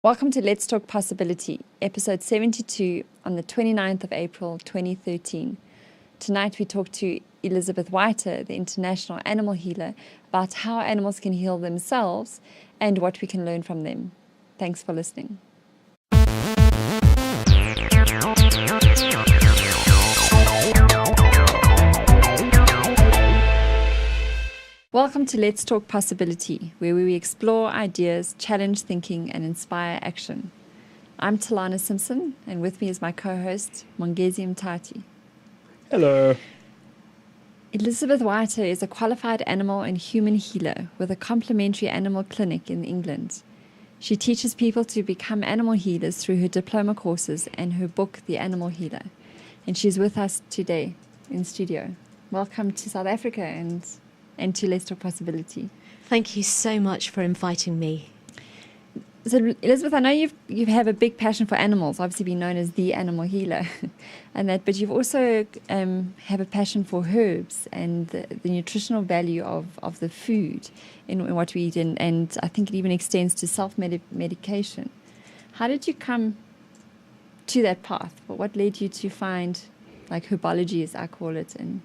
Welcome to Let's Talk Possibility, episode 72 on the 29th of April 2013. Tonight we talk to Elizabeth Wyatt, the international animal healer, about how animals can heal themselves and what we can learn from them. Thanks for listening. Welcome to Let's Talk Possibility, where we explore ideas, challenge thinking, and inspire action. I'm Talana Simpson, and with me is my co-host, Mongezi Mtati. Hello. Elizabeth Wyatt is a qualified animal and human healer with a complementary animal clinic in England. She teaches people to become animal healers through her diploma courses and her book, The Animal Healer. And she's with us today in studio. Welcome to South Africa and to Let's Talk Possibility. Thank you so much for inviting me. So, Elizabeth, I know you have a big passion for animals, obviously being known as the animal healer, but you've also have a passion for herbs and the nutritional value of the food in what we eat, and I think it even extends to self-medication. How did you come to that path? What led you to find, like, herbology, as I call it, and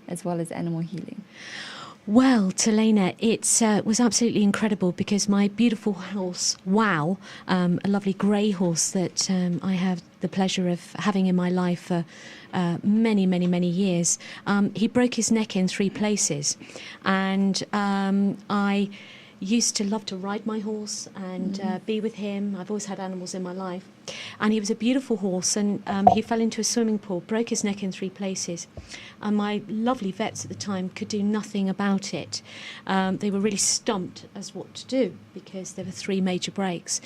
as well as animal healing? Well, Talena, it was absolutely incredible because my beautiful horse, Wow, a lovely grey horse that I have the pleasure of having in my life for many years, he broke his neck in 3 places. And I used to love to ride my horse and be with him. I've always had animals in my life. And he was a beautiful horse, and he fell into a swimming pool, broke his neck in 3 places. And my lovely vets at the time could do nothing about it. They were really stumped as what to do because there were 3 major breaks.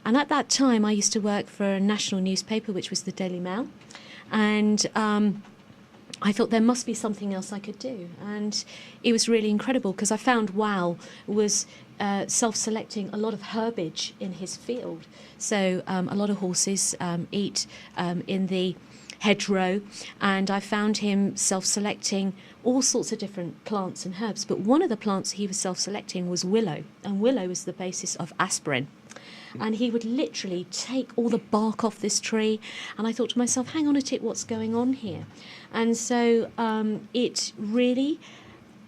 And at that time, I used to work for a national newspaper, which was the Daily Mail. And I thought there must be something else I could do. And it was really incredible because I found Wow was self-selecting a lot of herbage in his field. So a lot of horses eat in the hedgerow, and I found him self-selecting all sorts of different plants and herbs. But one of the plants he was self-selecting was willow, and willow is the basis of aspirin. And he would literally take all the bark off this tree. And I thought to myself, hang on a tick, what's going on here? And so it really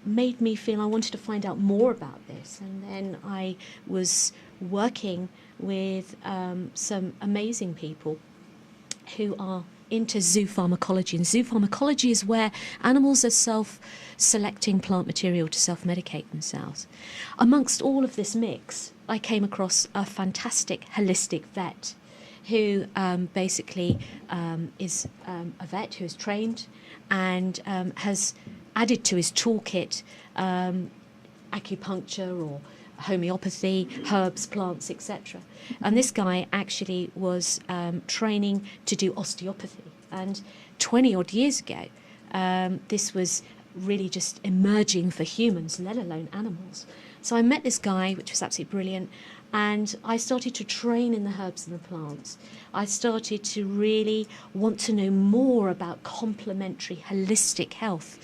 made me feel I wanted to find out more about this. And then I was working with some amazing people who are into zoo pharmacology. And zoo pharmacology is where animals are self-selecting plant material to self-medicate themselves. Amongst all of this mix, I came across a fantastic holistic vet who basically is a vet who is trained and has added to his toolkit acupuncture or homeopathy, herbs, plants, etc. And this guy actually was training to do osteopathy. And 20 odd years ago, this was really just emerging for humans, let alone animals. So I met this guy, which was absolutely brilliant, and I started to train in the herbs and the plants. I started to really want to know more about complementary, holistic health.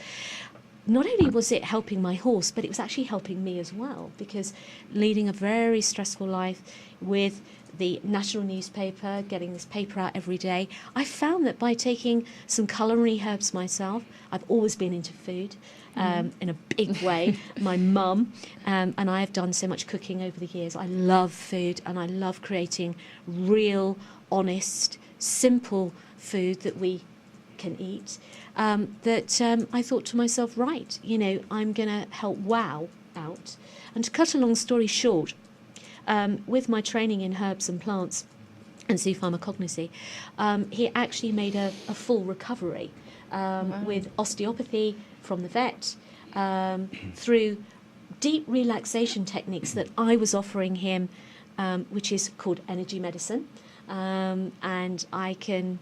Not only was it helping my horse, but it was actually helping me as well, because leading a very stressful life with the national newspaper, getting this paper out every day, I found that by taking some culinary herbs myself, I've always been into food in a big way. My mum and I have done so much cooking over the years. I love food, and I love creating real, honest, simple food that we can eat. I thought to myself, right, I'm going to help Wow out. And to cut a long story short, with my training in herbs and plants and zoo pharmacognosy, he actually made a full recovery with osteopathy from the vet, through deep relaxation techniques that I was offering him, which is called energy medicine. And I can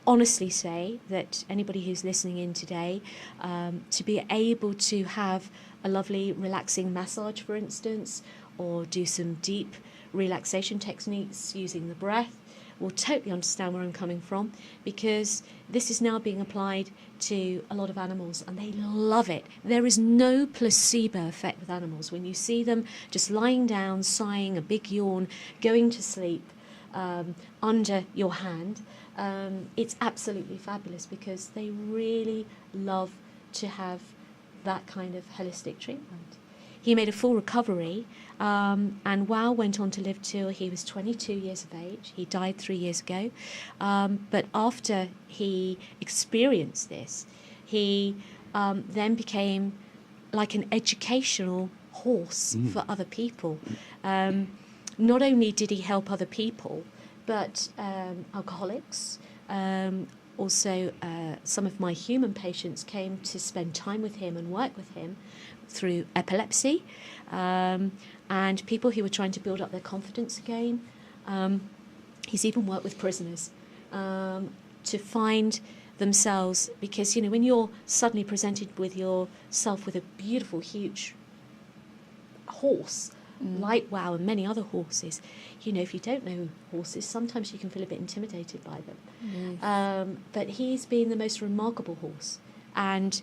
honestly say that anybody who's listening in today, to be able to have a lovely relaxing massage, for instance, or do some deep relaxation techniques using the breath, will totally understand where I'm coming from, because this is now being applied to a lot of animals and they love it. There is no placebo effect with animals. When you see them just lying down, sighing, a big yawn, going to sleep, under your hand, it's absolutely fabulous because they really love to have that kind of holistic treatment. He made a full recovery, and Wow went on to live till he was 22 years of age. He died 3 years ago. But after he experienced this, he then became like an educational horse for other people. Not only did he help other people, but alcoholics, also some of my human patients came to spend time with him and work with him through epilepsy, and people who were trying to build up their confidence again. He's even worked with prisoners to find themselves, because, you know, when you're suddenly presented with yourself with a beautiful, huge horse, like Wow and many other horses, you know, if you don't know horses, sometimes you can feel a bit intimidated by them. Yes. But he's been the most remarkable horse, and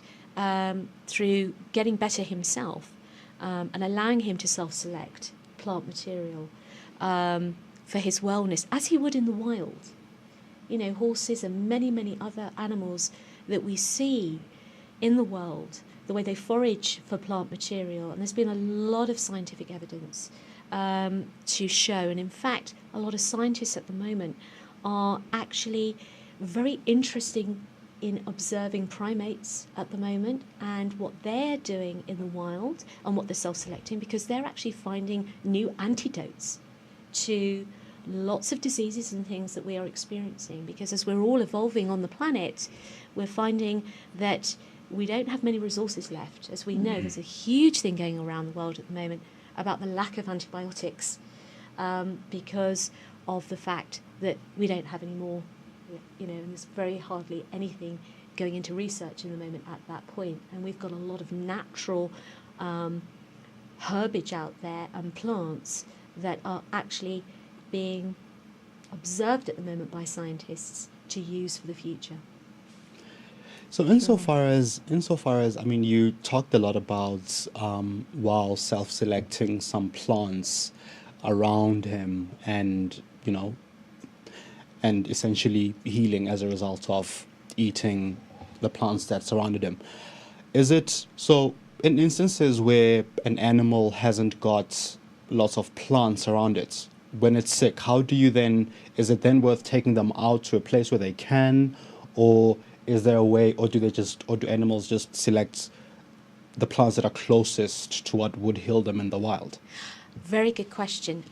through getting better himself and allowing him to self-select plant material for his wellness, as he would in the wild. You know, horses and many, many other animals that we see in the world, the way they forage for plant material, and there's been a lot of scientific evidence to show, and in fact a lot of scientists at the moment are actually very interested in observing primates at the moment and what they're doing in the wild and what they're self-selecting, because they're actually finding new antidotes to lots of diseases and things that we are experiencing, because as we're all evolving on the planet, we're finding that we don't have many resources left. As we know, there's a huge thing going around the world at the moment about the lack of antibiotics because of the fact that we don't have any more, you know, and there's very hardly anything going into research in the moment at that point. And we've got a lot of natural herbage out there and plants that are actually being observed at the moment by scientists to use for the future. So insofar as I mean, you talked a lot about Wow self-selecting some plants around him, and you know, and essentially healing as a result of eating the plants that surrounded him. Is it so in instances where an animal hasn't got lots of plants around it, when it's sick, how do you then, is it then worth taking them out to a place where they can, or is there a way, or do animals just select the plants that are closest to what would heal them in the wild? Very good question.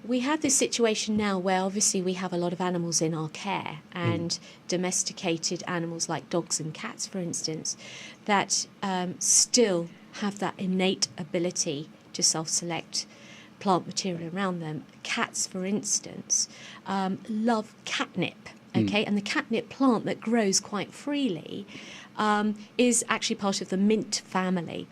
We have this situation now where obviously we have a lot of animals in our care, and domesticated animals like dogs and cats, for instance, that still have that innate ability to self-select plant material around them. Cats, for instance, love catnip. Okay, and the catnip plant that grows quite freely is actually part of the mint family.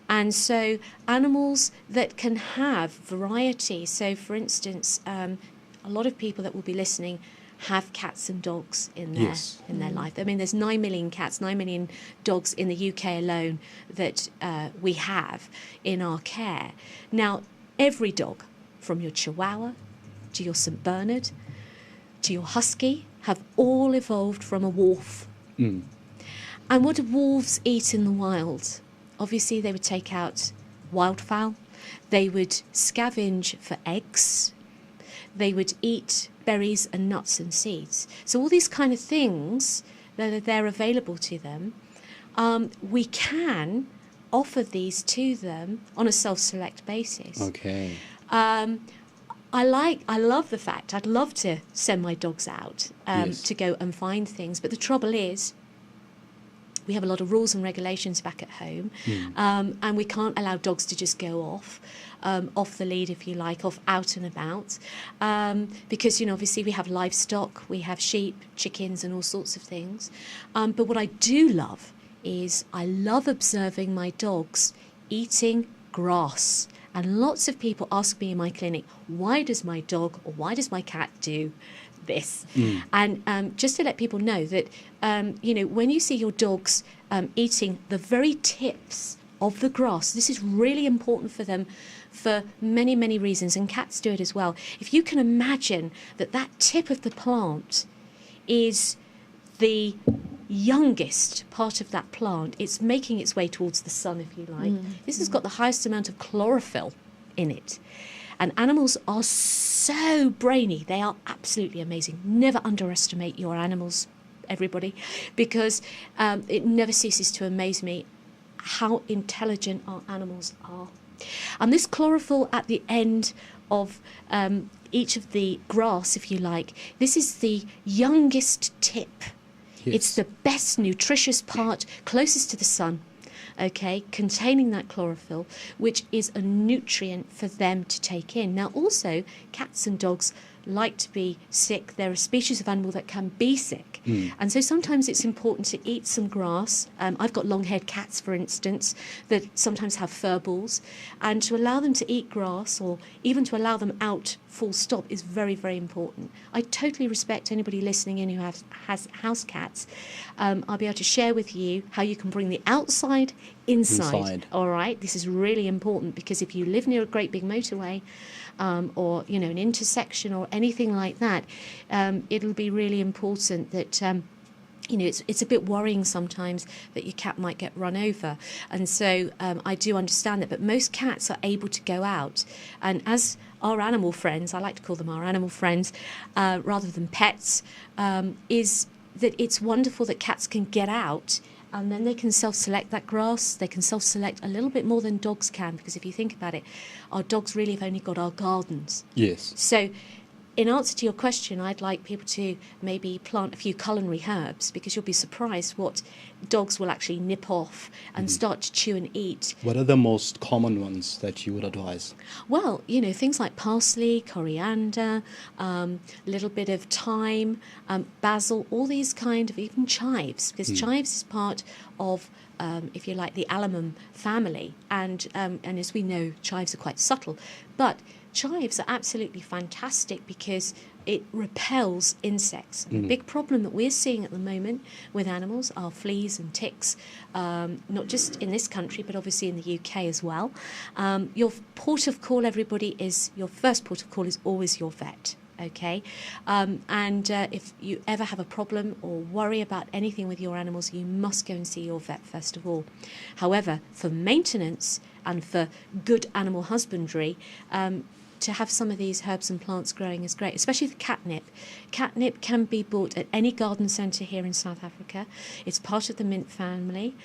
And so animals that can have variety, so for instance, a lot of people that will be listening have cats and dogs in their life. I mean, there's 9 million cats, 9 million dogs in the UK alone that we have in our care. Now, every dog, from your Chihuahua to your St. Bernard to your Husky, have all evolved from a wolf. And what do wolves eat in the wild? Obviously, they would take out wildfowl. They would scavenge for eggs. They would eat berries and nuts and seeds. So all these kind of things that are there available to them, we can offer these to them on a self-select basis. Okay. I love the fact, I'd love to send my dogs out to go and find things, but the trouble is we have a lot of rules and regulations back at home, and we can't allow dogs to just go off the lead, if you like, off out and about, because, you know, obviously we have livestock, we have sheep, chickens and all sorts of things. But what I do love is I love observing my dogs eating grass. And lots of people ask me in my clinic, why does my dog or why does my cat do this? And just to let people know that, you know, when you see your dogs eating the very tips of the grass, this is really important for them for many, many reasons, and cats do it as well. If you can imagine that tip of the plant is the youngest part of that plant, it's making its way towards the sun, if you like. This has got the highest amount of chlorophyll in it. And animals are so brainy. They are absolutely amazing. Never underestimate your animals, everybody, because it never ceases to amaze me how intelligent our animals are. And this chlorophyll at the end of each of the grass, if you like, this is the youngest tip. Yes. It's the best nutritious part, closest to the sun, okay, containing that chlorophyll, which is a nutrient for them to take in. Now, also, cats and dogs like to be sick. They're a species of animal that can be sick. And so sometimes it's important to eat some grass. I've got long-haired cats, for instance, that sometimes have fur balls. And to allow them to eat grass, or even to allow them out full stop, is very, very important. I totally respect anybody listening in who has house cats. I'll be able to share with you how you can bring the outside inside. All right? This is really important, because if you live near a great big motorway, or, you know, an intersection or anything like that, it'll be really important that, you know, it's a bit worrying sometimes that your cat might get run over. And so I do understand that. But most cats are able to go out. And as our animal friends, I like to call them our animal friends, rather than pets, is that it's wonderful that cats can get out. And then they can self-select that grass. They can self-select a little bit more than dogs can, because if you think about it, our dogs really have only got our gardens. Yes. So in answer to your question, I'd like people to maybe plant a few culinary herbs, because you'll be surprised what dogs will actually nip off and start to chew and eat. What are the most common ones that you would advise? Well, you know, things like parsley, coriander, a little bit of thyme, basil, all these kind of, even chives, because chives is part of, if you like, the allium family. And as we know, chives are quite subtle. But chives are absolutely fantastic because it repels insects. The big problem that we're seeing at the moment with animals are fleas and ticks, not just in this country, but obviously in the UK as well. Your port of call, everybody, your first port of call is always your vet. Okay, and if you ever have a problem or worry about anything with your animals, you must go and see your vet first of all. However, for maintenance and for good animal husbandry, to have some of these herbs and plants growing is great, especially the catnip. Catnip can be bought at any garden centre here in South Africa. It's part of the mint family,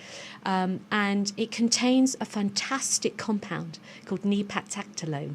and it contains a fantastic compound called nipatactolone,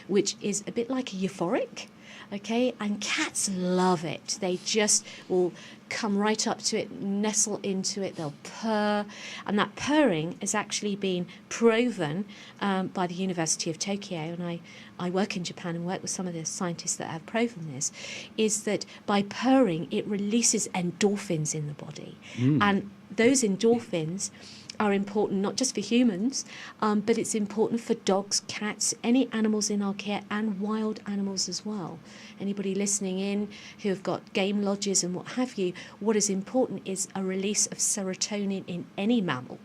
which is a bit like a euphoric. Okay, and cats love it. They just will come right up to it, nestle into it, they'll purr. And that purring has actually been proven by the University of Tokyo, and I work in Japan and work with some of the scientists that have proven this, is that by purring, it releases endorphins in the body. And those endorphins are important not just for humans, but it's important for dogs, cats, any animals in our care, and wild animals as well. Anybody listening in who have got game lodges and what have you, what is important is a release of serotonin in any mammal,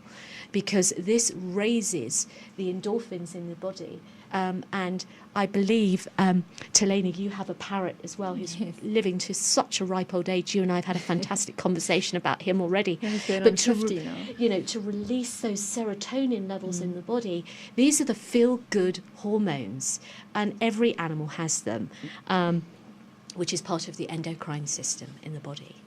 because this raises the endorphins in the body. And I believe, Telena, you have a parrot as well who's living to such a ripe old age. You and I have had a fantastic conversation about him already. But to release those serotonin levels in the body, these are the feel-good hormones, and every animal has them, which is part of the endocrine system in the body.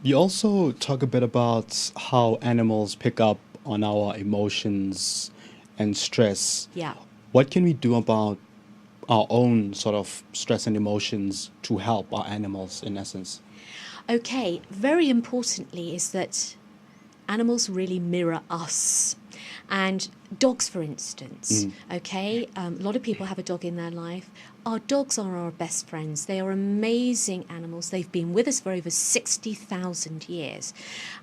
You also talk a bit about how animals pick up on our emotions and stress. Yeah. What can we do about our own sort of stress and emotions to help our animals, in essence? Okay, very importantly is that animals really mirror us. And dogs, for instance, okay, a lot of people have a dog in their life. Our dogs are our best friends. They are amazing animals. They've been with us for over 60,000 years.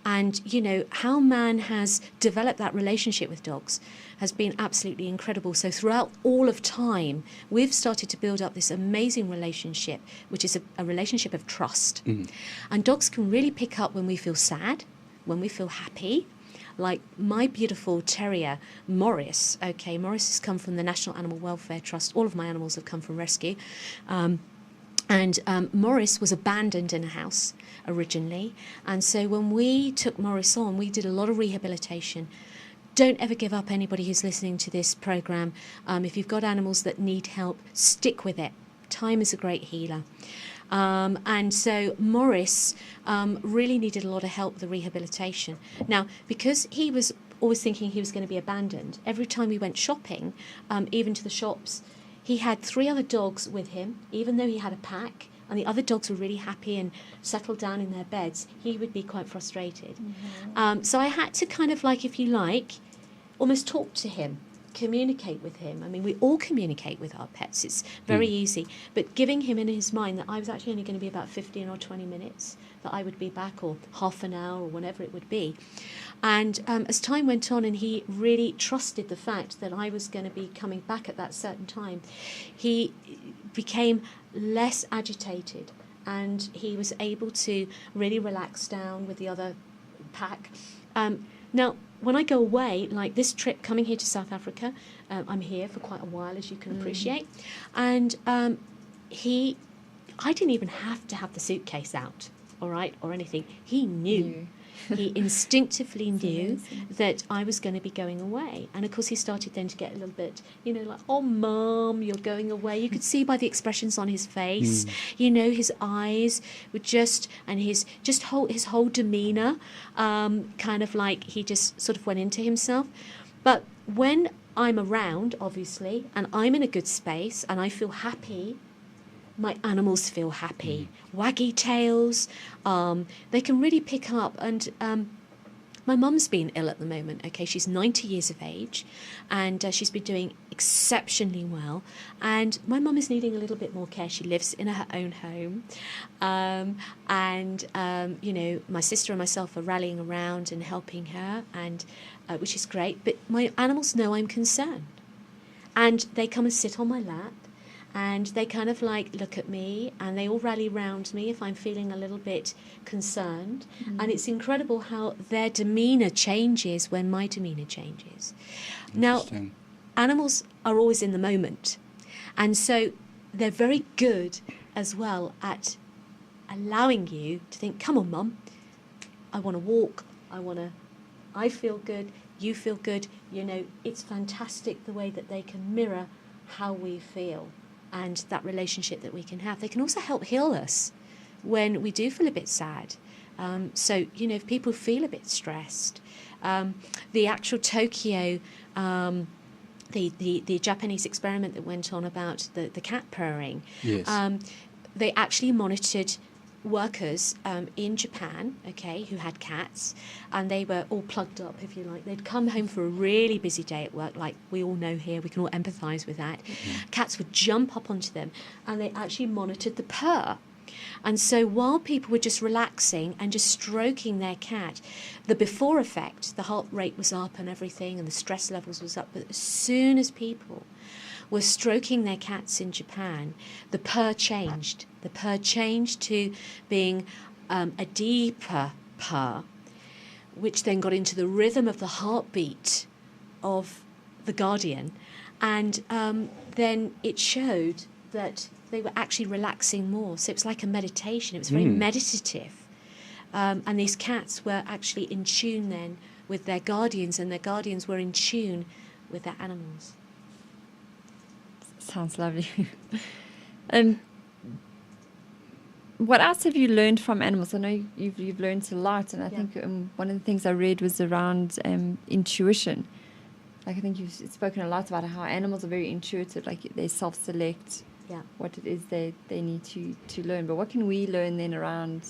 And, you know, how man has developed that relationship with dogs has been absolutely incredible. So throughout all of time, we've started to build up this amazing relationship, which is a relationship of trust. And dogs can really pick up when we feel sad, when we feel happy, like my beautiful terrier, Morris. Okay, Morris has come from the National Animal Welfare Trust. All of my animals have come from rescue. And Morris was abandoned in a house originally. And so when we took Morris on, we did a lot of rehabilitation. Don't ever give up, anybody who's listening to this programme. If you've got animals that need help, stick with it. Time is a great healer. And so Morris really needed a lot of help with the rehabilitation. Now, because he was always thinking he was going to be abandoned, every time we went shopping, even to the shops, he had 3 other dogs with him, even though he had a pack, and the other dogs were really happy and settled down in their beds. He would be quite frustrated. So I had to kind of, like, if you like, almost talk to him, communicate with him. I mean, we all communicate with our pets. It's very easy. But giving him in his mind that I was actually only going to be about 15 or 20 minutes, that I would be back, or half an hour, or whatever it would be. And as time went on and he really trusted the fact that I was going to be coming back at that certain time, he became less agitated and he was able to really relax down with the other pack. Now, when I go away, like this trip coming here to South Africa, I'm here for quite a while, as you can appreciate, and I didn't even have to have the suitcase out, all right, or anything. He knew. He instinctively knew that I was going to be going away. And of course he started then to get a little bit, like, oh, Mum, you're going away. You could see by the expressions on his face, his eyes were his whole demeanour, kind of like he just sort of went into himself. But when I'm around, obviously, and I'm in a good space and I feel happy, my animals feel happy. Waggy tails, they can really pick up. And my mum's been ill at the moment, okay? She's 90 years of age, and she's been doing exceptionally well. And my mum is needing a little bit more care. She lives in her own home. My sister and myself are rallying around and helping her, and which is great. But my animals know I'm concerned. And they come and sit on my lap. And they kind of like look at me and they all rally round me if I'm feeling a little bit concerned. And it's incredible how their demeanour changes when my demeanour changes. Now, animals are always in the moment. And so they're very good as well at allowing you to think, come on, Mum, I want to walk, I feel good, you feel good. It's fantastic the way that they can mirror how we feel. And that relationship that we can have. They can also help heal us when we do feel a bit sad. If people feel a bit stressed, the actual Tokyo, the Japanese experiment that went on about the cat purring, they actually monitored workers in Japan, who had cats, and they were all plugged up, if you like. They'd come home for a really busy day at work, like we all know here. We can all empathise with that. Cats would jump up onto them, and they actually monitored the purr. And so while people were just relaxing and just stroking their cat, the before effect, the heart rate was up and everything, and the stress levels was up. But as soon as people were stroking their cats in Japan, the purr changed. The purr changed to being a deeper purr, which then got into the rhythm of the heartbeat of the guardian. And then it showed that they were actually relaxing more. So it was like a meditation. It was very meditative. And these cats were actually in tune then with their guardians, and their guardians were in tune with their animals. Sounds lovely. What else have you learned from animals? I know you've learned a lot, and I think one of the things I read was around intuition. Like, I think you've spoken a lot about how animals are very intuitive, like they self-select what it is they need to learn. But what can we learn then around,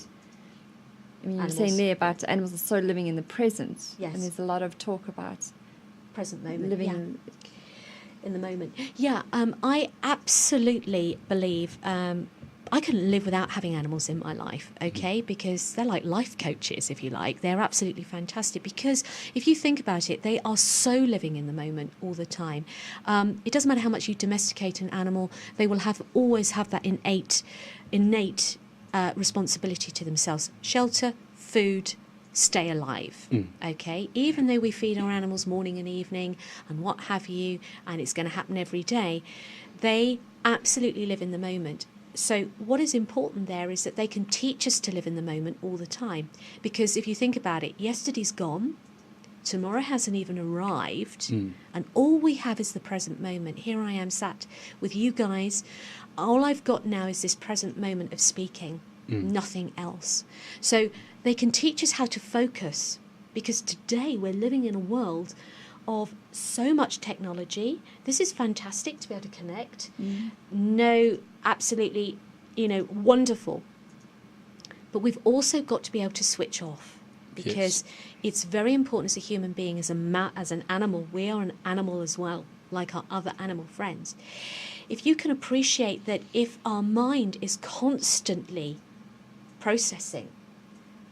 I mean, you're saying there about animals are so living in the present. Yes. And there's a lot of talk about present moment. Living in the moment. I absolutely believe I couldn't live without having animals in my life, because they're like life coaches, if you like. They're absolutely fantastic, because if you think about it, they are so living in the moment all the time. It doesn't matter how much you domesticate an animal, they will always have that innate responsibility to themselves. Shelter, food, stay alive, okay? Even though we feed our animals morning and evening and what have you, and it's going to happen every day, they absolutely live in the moment. So what is important there is that they can teach us to live in the moment all the time. Because if you think about it, yesterday's gone, tomorrow hasn't even arrived, and all we have is the present moment. Here I am sat with you guys. All I've got now is this present moment of speaking, nothing else. So they can teach us how to focus, because today we're living in a world of so much technology. This is fantastic to be able to connect. No, absolutely, wonderful. But we've also got to be able to switch off, because it's very important as a human being, as an animal. We are an animal as well, like our other animal friends. If you can appreciate that if our mind is constantly processing,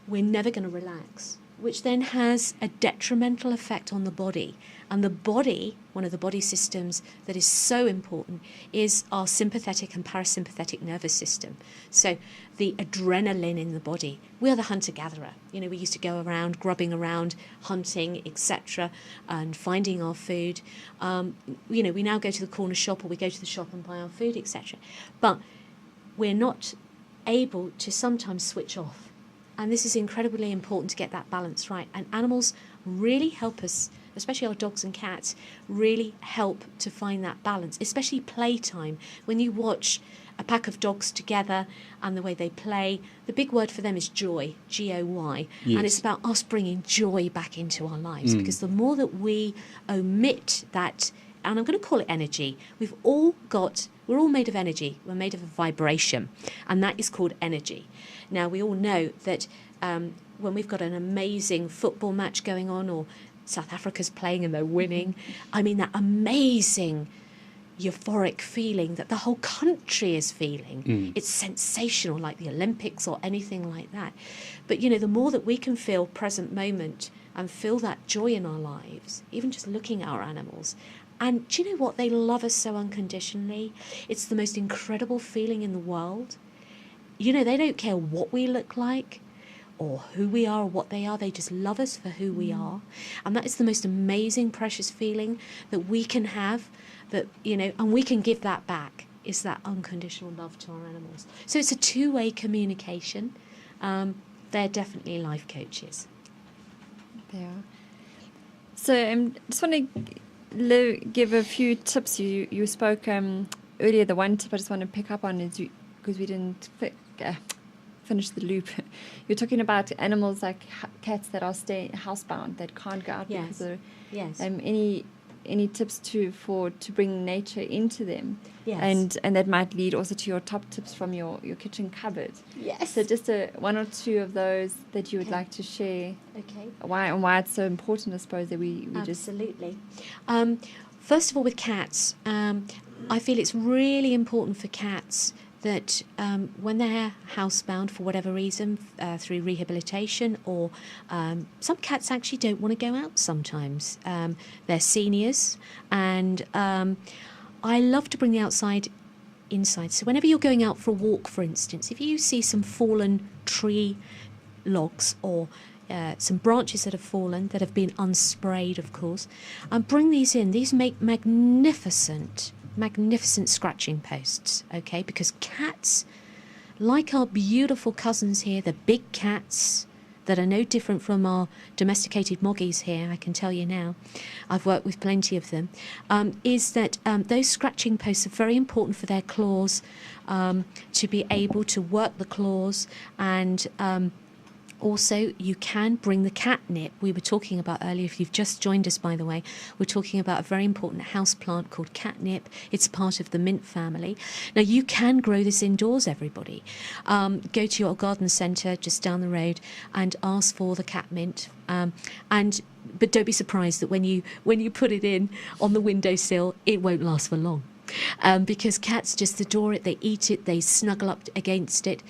we're never going to relax, which then has a detrimental effect on the body. And the body, one of the body systems that is so important, is our sympathetic and parasympathetic nervous system. So the adrenaline in the body. We are the hunter-gatherer. We used to go around, grubbing around, hunting, etc., and finding our food. We now go to the corner shop, or we go to the shop and buy our food, etc. But we're not able to sometimes switch off. And this is incredibly important to get that balance right. And animals really help us, especially our dogs and cats, really help to find that balance, especially playtime. When you watch a pack of dogs together and the way they play, the big word for them is joy, G-O-Y. Yes. And it's about us bringing joy back into our lives, because the more that we omit that, and I'm going to call it energy, we're all made of energy. We're made of a vibration, and that is called energy. Now, we all know that when we've got an amazing football match going on, or South Africa's playing and they're winning, that amazing euphoric feeling that the whole country is feeling. It's sensational, like the Olympics or anything like that. But, the more that we can feel present moment and feel that joy in our lives, even just looking at our animals. And do you know what? They love us so unconditionally. It's the most incredible feeling in the world. They don't care what we look like or who we are or what they are. They just love us for who we are. And that is the most amazing, precious feeling that we can have, and we can give that back, is that unconditional love to our animals. So it's a two-way communication. They're definitely life coaches. They are. So I just want to give a few tips. You spoke earlier. The one tip I just want to pick up on is, because we didn't finish the loop. You're talking about animals like cats that are housebound, that can't go out. Yes. Because Yes. Any tips to bring nature into them? Yes. And that might lead also to your top tips from your kitchen cupboard. Yes. So just one or two of those that you would like to share. Okay. Why it's so important, I suppose, that we Absolutely. First of all, with cats, I feel it's really important for cats that when they're housebound for whatever reason, through rehabilitation, or some cats actually don't want to go out sometimes. They're seniors, and I love to bring the outside inside. So whenever you're going out for a walk, for instance, if you see some fallen tree logs or some branches that have fallen, that have been unsprayed, of course, and bring these in. These make magnificent scratching posts, okay? Because cats, like our beautiful cousins here, the big cats that are no different from our domesticated moggies here, I can tell you now, I've worked with plenty of them, is that those scratching posts are very important for their claws, to be able to work the claws, and also, you can bring the catnip we were talking about earlier. If you've just joined us, by the way, we're talking about a very important house plant called catnip. It's part of the mint family. Now, you can grow this indoors, everybody. Go to your garden centre just down the road and ask for the cat mint. But don't be surprised that when you put it in on the windowsill, it won't last for long. Because cats just adore it, they eat it, they snuggle up against it.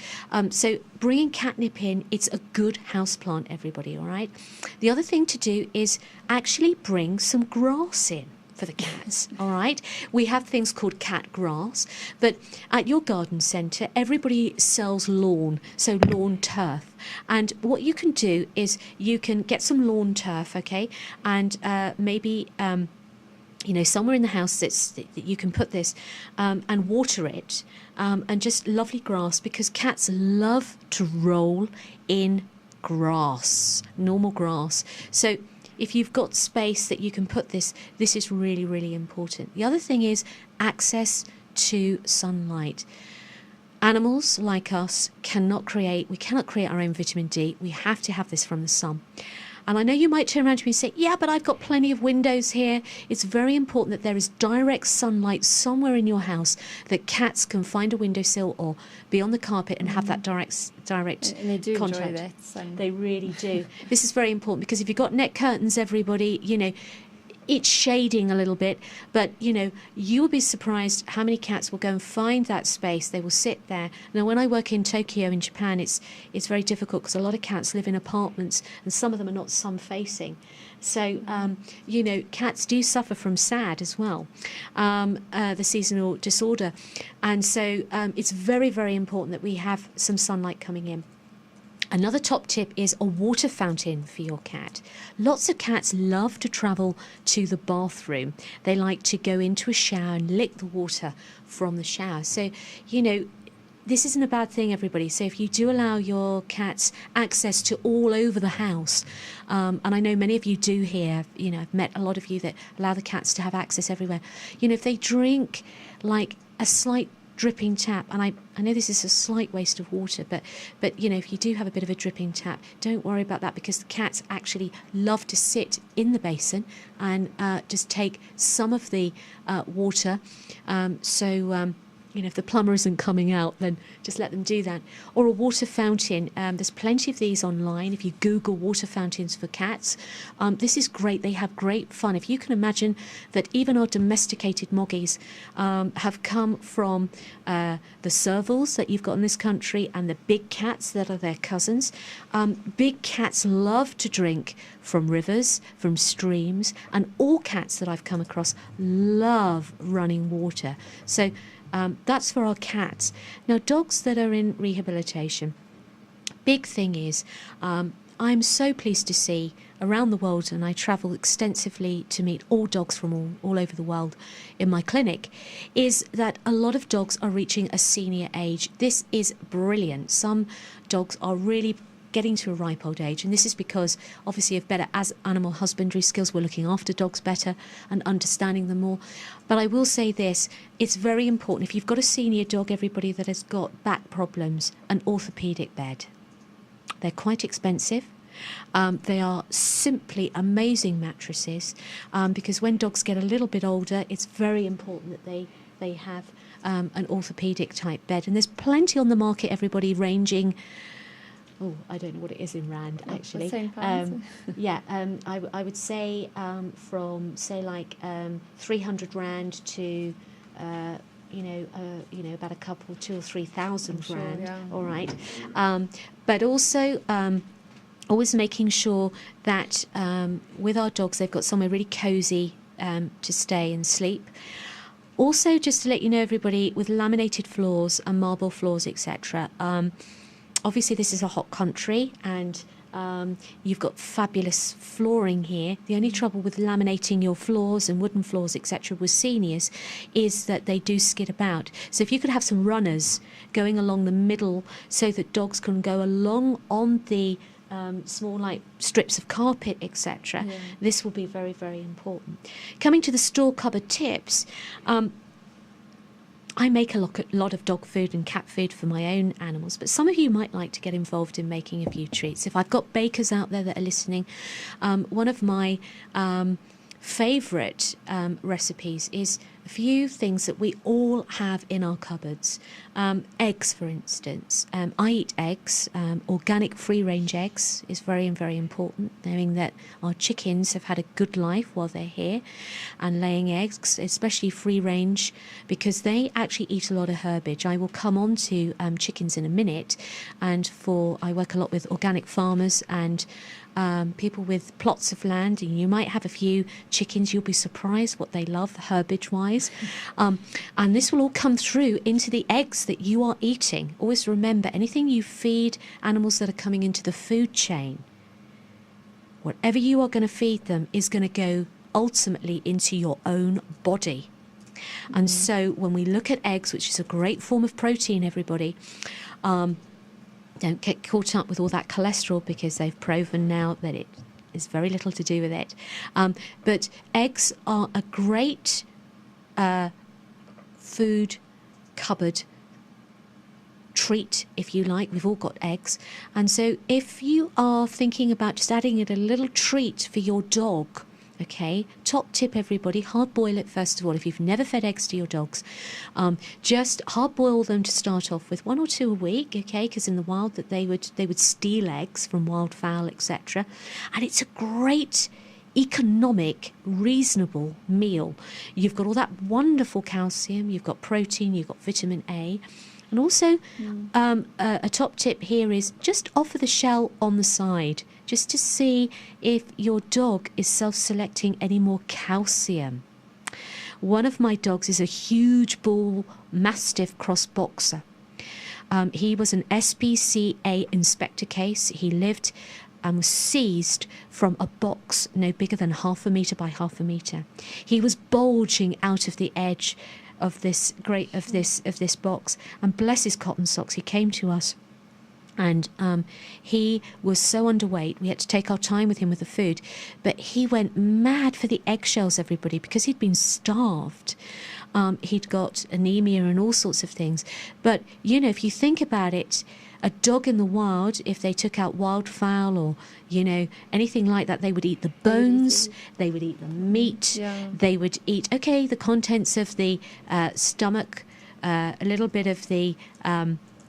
So bringing catnip in, it's a good house plant, everybody, all right? The other thing to do is actually bring some grass in. for the cats, all right? We have things called cat grass, but at your garden centre, everybody sells lawn, so lawn turf. And what you can do is you can get some lawn turf, okay, and maybe... somewhere in the house that you can put this and water it, and just lovely grass, because cats love to roll in grass, normal grass. So if you've got space that you can put this is really, really important. The other thing is access to sunlight. Animals like us cannot create our own vitamin D. We have to have this from the sun. And I know you might turn around to me and say, yeah, but I've got plenty of windows here. It's very important that there is direct sunlight somewhere in your house, that cats can find a windowsill or be on the carpet and have that direct and they do contact. enjoy that sun. They really do. This is very important, because if you've got net curtains, everybody, it's shading a little bit, but you'll be surprised how many cats will go and find that space. They will sit there. Now, when I work in Tokyo in Japan, it's very difficult, because a lot of cats live in apartments and some of them are not sun facing. So cats do suffer from SAD as well, the seasonal disorder, and so it's very, very important that we have some sunlight coming in. Another top tip is a water fountain for your cat. Lots of cats love to travel to the bathroom. They like to go into a shower and lick the water from the shower. So, this isn't a bad thing, everybody. So if you do allow your cats access to all over the house, and I know many of you do here, I've met a lot of you that allow the cats to have access everywhere. If they drink like a slight dripping tap, and I know this is a slight waste of water, but if you do have a bit of a dripping tap, don't worry about that, because the cats actually love to sit in the basin and just take some of the water. If the plumber isn't coming out, then just let them do that. Or a water fountain. There's plenty of these online. If you Google water fountains for cats, this is great. They have great fun. If you can imagine that even our domesticated moggies have come from the servals that you've got in this country, and the big cats that are their cousins. Big cats love to drink from rivers, from streams, and all cats that I've come across love running water. So that's for our cats. Now, dogs that are in rehabilitation, big thing is, I'm so pleased to see around the world, and I travel extensively to meet all dogs from all over the world in my clinic, is that a lot of dogs are reaching a senior age. This is brilliant. Some dogs are really getting to a ripe old age, and this is because obviously of better as animal husbandry skills. We're looking after dogs better and understanding them more. But I will say this, it's very important, if you've got a senior dog, everybody, that has got back problems, an orthopedic bed. They're quite expensive. They are simply amazing mattresses, because when dogs get a little bit older, it's very important that they have an orthopedic type bed, and there's plenty on the market, everybody, ranging, I don't know what it is in rand, actually. The same price. I would say from, say, like 300 rand to about a couple, 2,000 or 3,000 rand. Yeah. All right, but also always making sure that with our dogs, they've got somewhere really cosy to stay and sleep. Also, just to let you know, everybody, with laminated floors and marble floors, etc. Obviously, this is a hot country, and you've got fabulous flooring here. The only trouble with laminating your floors and wooden floors, etc., with seniors, is that they do skid about. So if you could have some runners going along the middle so that dogs can go along on the small, like, strips of carpet, etc., this will be very, very important. Coming to the store cupboard tips, I make a lot of dog food and cat food for my own animals, but some of you might like to get involved in making a few treats. If I've got bakers out there that are listening, one of my favourite recipes is a few things that we all have in our cupboards. Eggs, for instance. I eat eggs. Organic free-range eggs is very, very important, knowing that our chickens have had a good life while they're here and laying eggs, especially free-range, because they actually eat a lot of herbage. I will come on to chickens in a minute, and I work a lot with organic farmers, and people with plots of land, and you might have a few chickens. You'll be surprised what they love herbage-wise. And this will all come through into the eggs that you are eating. Always remember, anything you feed animals that are coming into the food chain, whatever you are going to feed them is going to go ultimately into your own body. And so when we look at eggs, which is a great form of protein, everybody, don't get caught up with all that cholesterol, because they've proven now that it is very little to do with it. But eggs are a great food cupboard treat, if you like. We've all got eggs. And so if you are thinking about just adding in a little treat for your dog, okay, top tip, everybody, hard boil it first of all. If you've never fed eggs to your dogs, just hard boil them to start off with, 1 or 2 a week, okay, because in the wild that they would steal eggs from wildfowl, etc. And it's a great economic, reasonable meal. You've got all that wonderful calcium, you've got protein, you've got vitamin A. And also a top tip here is just offer the shell on the side, just to see if your dog is self-selecting any more calcium. One of my dogs is a huge bull mastiff cross boxer. He was an SPCA inspector case. He lived and was seized from a box no bigger than 1/2 metre by 1/2 metre. He was bulging out of the edge of this box, and bless his cotton socks, he came to us. And he was so underweight, we had to take our time with him with the food, but he went mad for the eggshells, everybody, because he'd been starved. He'd got anemia and all sorts of things. But, you know, if you think about it, a dog in the wild, if they took out wildfowl or, you know, anything like that, they would eat the bones, they would eat the meat, they would eat, okay, the contents of the stomach, a little bit of the,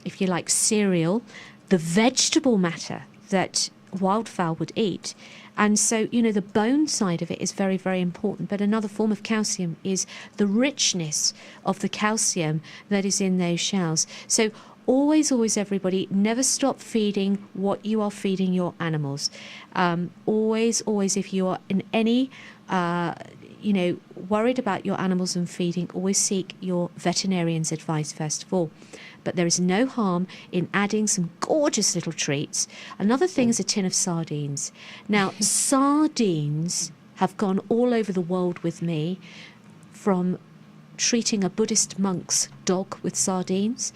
if you like, cereal, the vegetable matter that wildfowl would eat. And so, you know, the bone side of it is very, very important. But another form of calcium is the richness of the calcium that is in those shells. So always, everybody, never stop feeding what you are feeding your animals. Always, if you are in any, worried about your animals and feeding, always seek your veterinarian's advice first of all. But there is no harm in adding some gorgeous little treats. Another thing is a tin of sardines. Now, sardines have gone all over the world with me, from treating a Buddhist monk's dog with sardines,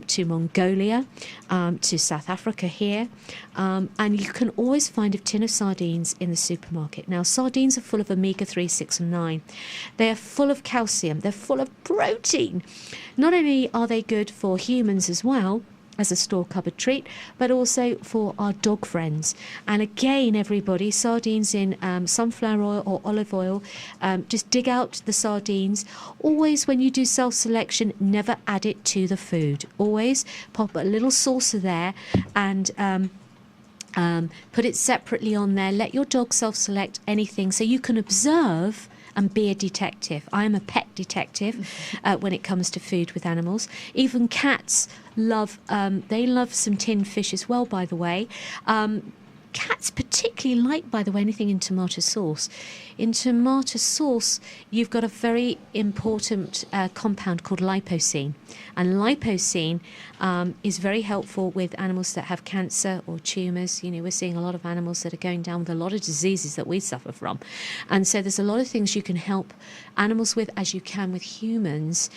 to Mongolia, to South Africa here. And you can always find a tin of sardines in the supermarket. Now, sardines are full of omega-3, 6 and 9. They are full of calcium. They're full of protein. Not only are they good for humans as well, as a store cupboard treat, but also for our dog friends. And again, everybody, sardines in sunflower oil or olive oil, just dig out the sardines. Always, when you do self-selection, never add it to the food. Always pop a little saucer there and put it separately on there. Let your dog self-select anything so you can observe and be a detective. I am a pet detective when it comes to food with animals. Even cats love some tinned fish as well, by the way. Cats particularly like, by the way, anything in tomato sauce. In tomato sauce, you've got a very important compound called lipocene. And lipocene is very helpful with animals that have cancer or tumours. You know, we're seeing a lot of animals that are going down with a lot of diseases that we suffer from. And so there's a lot of things you can help animals with, as you can with humans,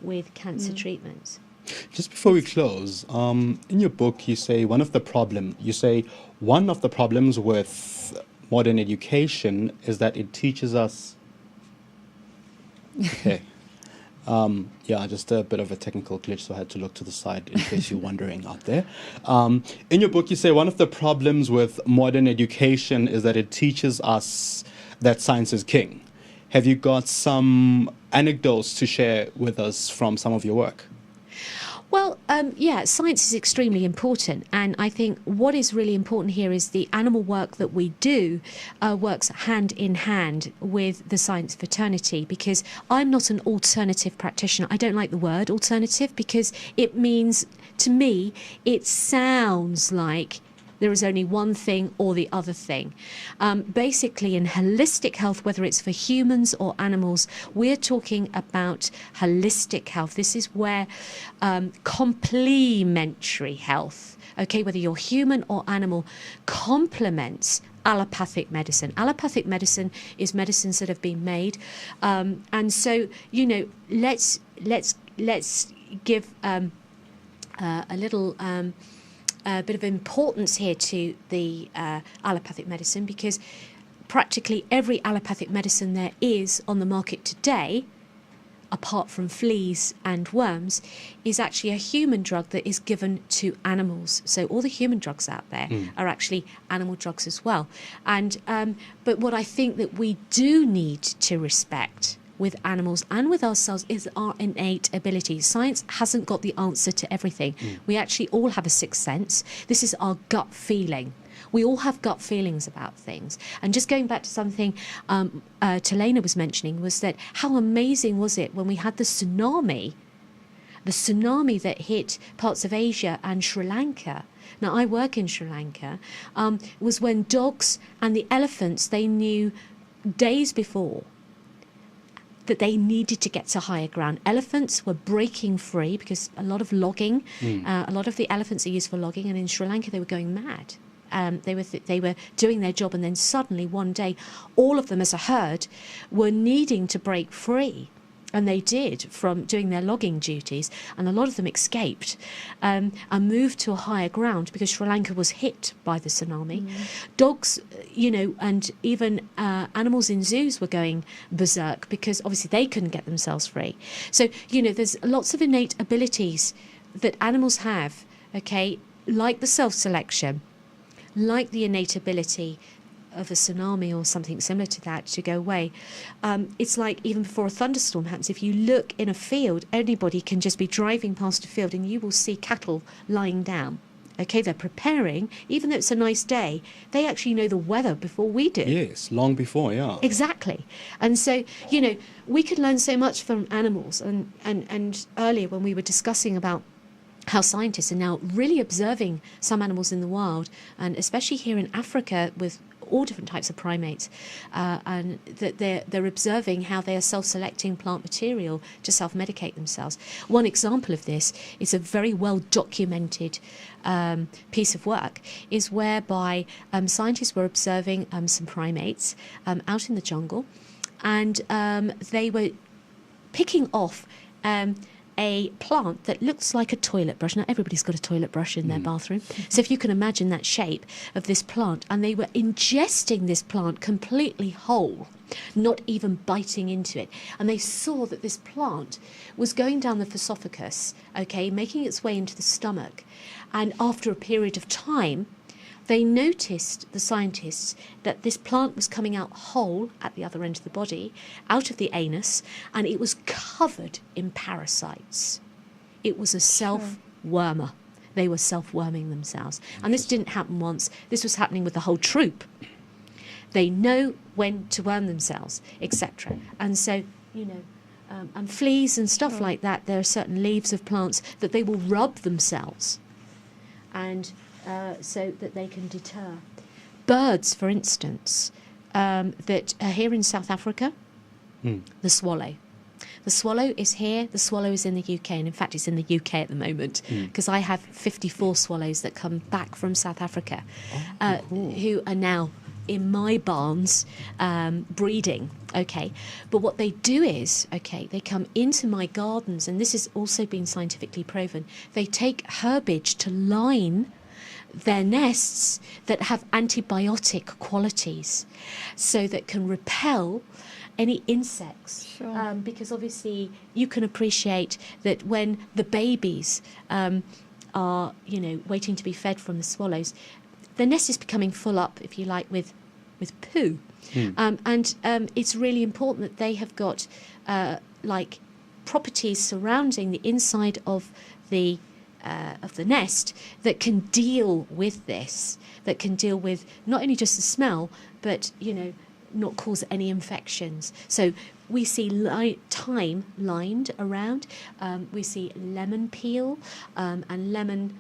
with cancer treatments. Just before we close, in your book, you say one of the problems with modern education is that it teaches us. Okay. Just a bit of a technical glitch, so I had to look to the side in case you're wondering out there. In your book, you say one of the problems with modern education is that it teaches us that science is king. Have you got some anecdotes to share with us from some of your work? Well, science is extremely important, and I think what is really important here is the animal work that we do works hand in hand with the science fraternity, because I'm not an alternative practitioner. I don't like the word alternative because it means, to me, it sounds like There is only one thing or the other thing. Basically, in holistic health, whether it's for humans or animals, we're talking about holistic health. This is where complementary health, okay, whether you're human or animal, complements allopathic medicine. Allopathic medicine is medicines that have been made, and so let's give a little bit of importance here to the allopathic medicine, because practically every allopathic medicine there is on the market today, apart from fleas and worms, is actually a human drug that is given to animals. So all the human drugs out there are actually animal drugs as well. And but what I think that we do need to respect with animals and with ourselves is our innate abilities. Science hasn't got the answer to everything. We actually all have a sixth sense. This is our gut feeling. We all have gut feelings about things. And just going back to something Telena was mentioning, was that how amazing was it when we had the tsunami that hit parts of Asia and Sri Lanka. Now, I work in Sri Lanka, was when dogs and the elephants, they knew days before that they needed to get to higher ground. Elephants were breaking free because a lot of logging, a lot of the elephants are used for logging, and in Sri Lanka they were going mad. They were doing their job, and then suddenly one day all of them as a herd were needing to break free. And they did, from doing their logging duties, and a lot of them escaped and moved to a higher ground because Sri Lanka was hit by the tsunami. Dogs, and even animals in zoos were going berserk because obviously they couldn't get themselves free. So, there's lots of innate abilities that animals have, okay, like the self-selection, like the innate ability of a tsunami or something similar to that to go away. It's like even before a thunderstorm happens, if you look in a field, anybody can just be driving past a field and you will see cattle lying down. Okay, they're preparing, even though it's a nice day, they actually know the weather before we do. Yes, long before, yeah. Exactly. And so, we could learn so much from animals. And earlier when we were discussing about how scientists are now really observing some animals in the wild, and especially here in Africa with all different types of primates, and that they're observing how they are self-selecting plant material to self-medicate themselves. One example of this is a very well-documented piece of work, is whereby scientists were observing some primates out in the jungle, and they were picking off a plant that looks like a toilet brush. Now, everybody's got a toilet brush in their bathroom. So if you can imagine that shape of this plant, and they were ingesting this plant completely whole, not even biting into it. And they saw that this plant was going down the esophagus, okay, making its way into the stomach. And after a period of time, they noticed, the scientists, that this plant was coming out whole at the other end of the body, out of the anus, and it was covered in parasites. It was a self-wormer. They were self-worming themselves. And this didn't happen once. This was happening with the whole troop. They know when to worm themselves, etc. And so, and fleas and stuff like that, there are certain leaves of plants that they will rub themselves, and so that they can deter. Birds, for instance, that are here in South Africa, the swallow. The swallow is here, the swallow is in the UK, and in fact it's in the UK at the moment, because I have 54 swallows that come back from South Africa, who are now in my barns breeding, okay? But what they do is, okay, they come into my gardens, and this has also been scientifically proven, they take herbage to line their nests that have antibiotic qualities, so that can repel any insects. Sure. Because obviously you can appreciate that when the babies are, waiting to be fed from the swallows, the nest is becoming full up, if you like, with poo. And it's really important that they have got properties surrounding the inside of the nest that can deal with this, that can deal with not only just the smell, but not cause any infections. So we see thyme lined around. We see lemon peel and lemon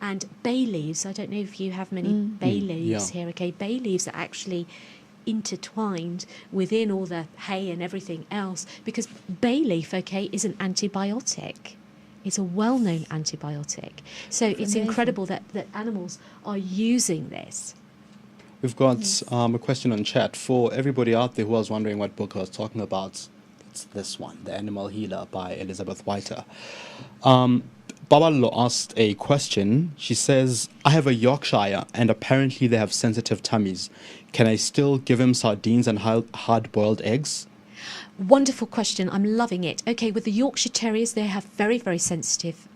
And bay leaves, I don't know if you have many bay leaves here, okay? Bay leaves are actually intertwined within all the hay and everything else, because bay leaf, okay, is an antibiotic. It's a well-known antibiotic. So it's amazing. incredible that animals are using this. We've got a question on chat for everybody out there who was wondering what book I was talking about. It's this one, The Animal Healer by Elizabeth Wyatt. Babalo asked a question. She says, I have a Yorkshire and apparently they have sensitive tummies. Can I still give him sardines and hard-boiled eggs? Wonderful question. I'm loving it. Okay, with the Yorkshire Terriers, they have very, very sensitive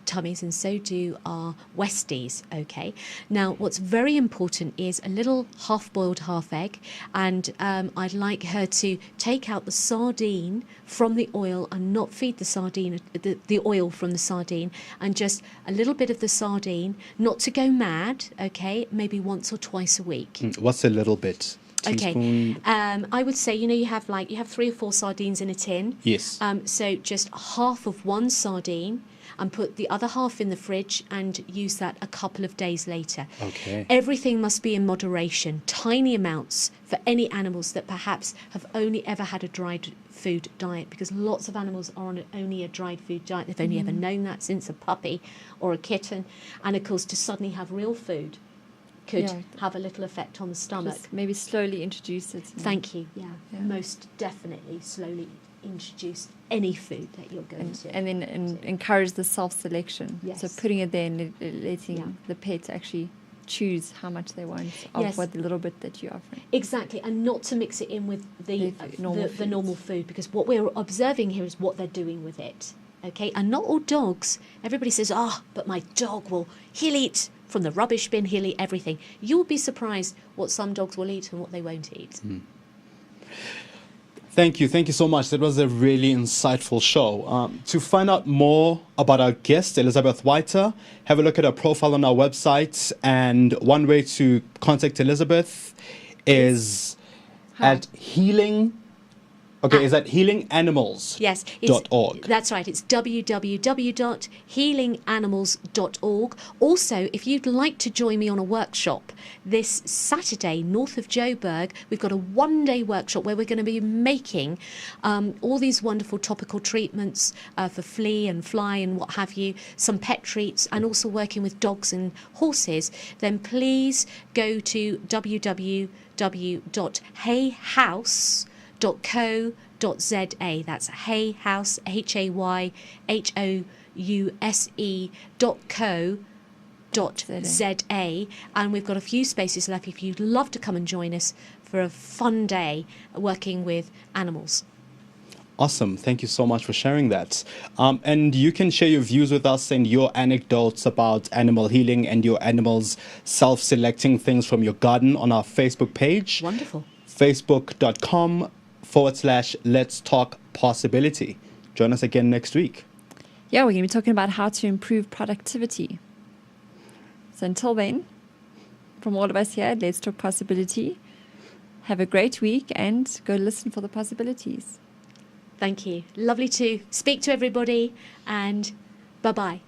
tummies, and so do our Westies, okay? Now, what's very important is a little half-boiled half egg, and I'd like her to take out the sardine from the oil and not feed the sardine, the oil from the sardine, and just a little bit of the sardine, not to go mad, okay? Maybe once or twice a week. What's a little bit? Okay, I would say, you have 3 or 4 sardines in a tin. Yes. So just half of one sardine and put the other half in the fridge and use that a couple of days later. Okay. Everything must be in moderation, tiny amounts for any animals that perhaps have only ever had a dried food diet, because lots of animals are on only a dried food diet. They've only ever known that since a puppy or a kitten. And of course, to suddenly have real food could have a little effect on the stomach. Just maybe slowly introduce it. Thank you. Yeah, most definitely slowly introduce any food that you're going to. And then encourage the self-selection. Yes. So putting it there and letting the pet actually choose how much they want of what the little bit that you're offering. Exactly, and not to mix it in with the normal food, because what we're observing here is what they're doing with it. Okay, and not all dogs. Everybody says, but my dog he'll eat from the rubbish bin, he'll eat everything. You'll be surprised what some dogs will eat and what they won't eat. Thank you so much. That was a really insightful show. To find out more about our guest, Elizabeth Wyatt, have a look at her profile on our website. And one way to contact Elizabeth is at healing. Okay, is that healinganimals.org? Yes, that's right. It's www.healinganimals.org. Also, if you'd like to join me on a workshop this Saturday, north of Joburg, we've got a one-day workshop where we're going to be making all these wonderful topical treatments for flea and fly and what have you, some pet treats, and also working with dogs and horses. Then please go to www.hayhouse.co.za. That's hayhouse, hayhouse.co.za, and we've got a few spaces left if you'd love to come and join us for a fun day working with animals. Awesome. Thank you so much for sharing that. And you can share your views with us and your anecdotes about animal healing and your animals self-selecting things from your garden on our Facebook page. Wonderful. Facebook.com/Let's Talk Possibility. Join us again next week. Yeah, we're going to be talking about how to improve productivity. So until then, from all of us here at Let's Talk Possibility, have a great week and go listen for the possibilities. Thank you. Lovely to speak to everybody, and bye-bye.